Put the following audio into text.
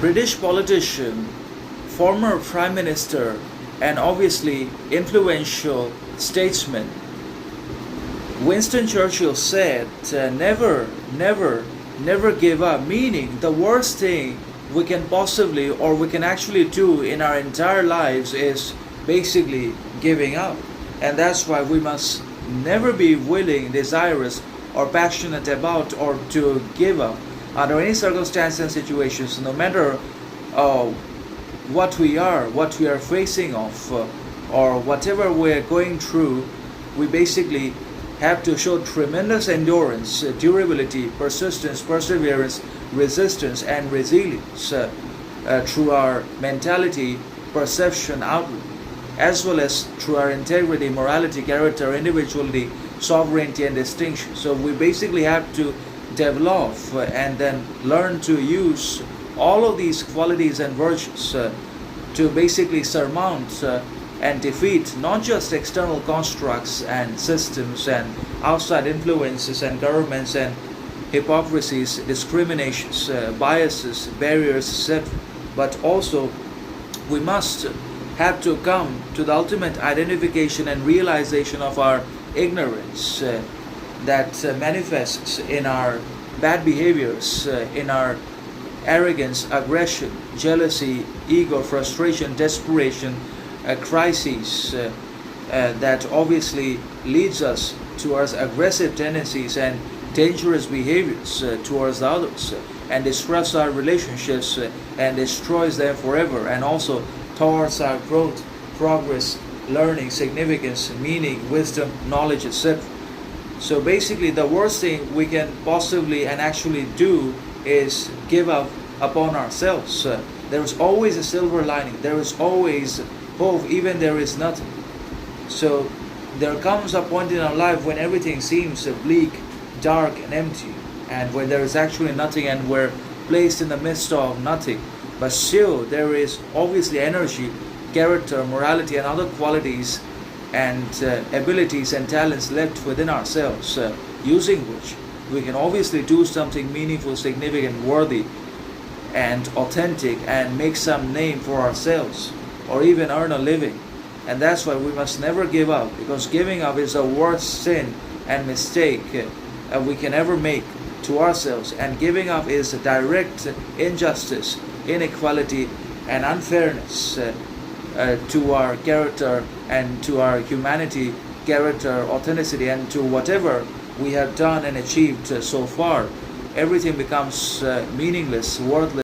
British politician, former prime minister, and obviously influential statesman, Winston Churchill said, never, never, never give up, meaning the worst thing we can possibly or we can actually do in our entire lives is basically giving up. And that's why we must never be willing, desirous, or passionate about or to give up under any circumstance and situations, no matter what we are facing of, or whatever we're going through. We basically have to show tremendous endurance, durability, persistence, perseverance, resistance, and resilience through our mentality, perception, outlook, as well as through our integrity, morality, character, individuality, sovereignty, and distinction. So we basically have to develop and then learn to use all of these qualities and virtues to basically surmount and defeat not just external constructs and systems and outside influences and governments and hypocrisies, discriminations, biases, barriers, etc. But also we must have to come to the ultimate identification and realization of our ignorance that manifests in our bad behaviors, in our arrogance, aggression, jealousy, ego, frustration, desperation, crises that obviously leads us towards aggressive tendencies and dangerous behaviors towards others, and disrupts our relationships and destroys them forever, and also towards our growth, progress, learning, significance, meaning, wisdom, knowledge, etc. So basically the worst thing we can possibly and actually do is give up upon ourselves. There is always a silver lining. There is always hope, even there is nothing. So there comes a point in our life when everything seems bleak, dark, and empty, and when there is actually nothing and we're placed in the midst of nothing. But still there is obviously energy, character, morality, and other qualities and abilities and talents left within ourselves, using which we can obviously do something meaningful, significant, worthy, and authentic, and make some name for ourselves, or even earn a living. And that's why we must never give up, because giving up is the worst sin and mistake we can ever make to ourselves. And giving up is a direct injustice, inequality, and unfairness to our character and to our humanity, character, authenticity, and to whatever we have done and achieved so far. Everything becomes meaningless, worthless.